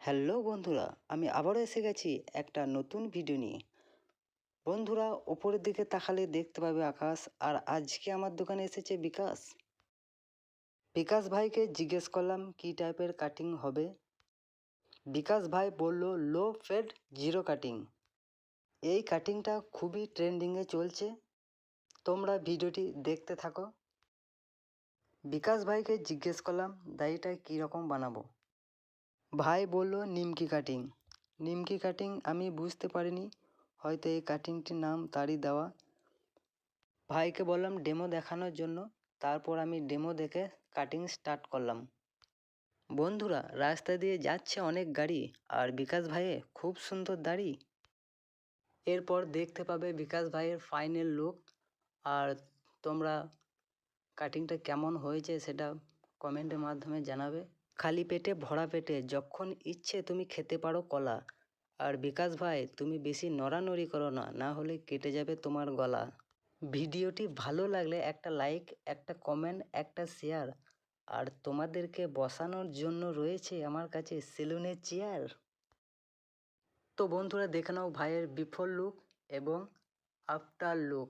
Hello বন্ধুরা, আমি আবারও এসে গেছি একটা নতুন ভিডিও নিয়ে। বন্ধুরা, ওপরের দিকে তাকালে দেখতে পাবে আকাশ, আর আজকে আমার দোকানে এসেছে বিকাশ। বিকাশ ভাইকে জিজ্ঞেস করলাম কী টাইপের কাটিং হবে। বিকাশ ভাই বলল লো ফেড জিরো কাটিং। এই কাটিংটা খুবই ট্রেন্ডিংয়ে চলছে, তোমরা ভিডিওটি দেখতে থাকো। বিকাশ ভাইকে জিজ্ঞেস করলাম দাড়িটা কীরকম বানাবো। ভাই বলল নিমকি কাটিং। নিমকি কাটিং আমি বুঝতে পারিনি, হয়তো এই কাটিংটির নাম তারই দেওয়া। ভাইকে বললাম ডেমো দেখানোর জন্য, তারপর আমি ডেমো দেখে কাটিং স্টার্ট করলাম। বন্ধুরা, রাস্তা দিয়ে যাচ্ছে অনেক গাড়ি, আর বিকাশ ভাইয়ের খুব সুন্দর দাড়ি। এরপর দেখতে পাবে বিকাশ ভাইয়ের ফাইনাল লুক। আর তোমরা কাটিংটা কেমন হয়েছে সেটা কমেন্টের মাধ্যমে জানাবে। খালি পেটে ভরা পেটে যখন ইচ্ছে তুমি খেতে পারো কলা। আর বিকাশ ভাই, তুমি বেশি নড়ানড়ি করো না, না হলে কেটে যাবে তোমার গলা। ভিডিওটি ভালো লাগলে একটা লাইক, একটা কমেন্ট, একটা শেয়ার। আর তোমাদেরকে বসানোর জন্য রয়েছে আমার কাছে সেলুনের চেয়ার। তো বন্ধুরা, দেখে নাও ভাইয়ের বিফোর লুক এবং আফটার লুক।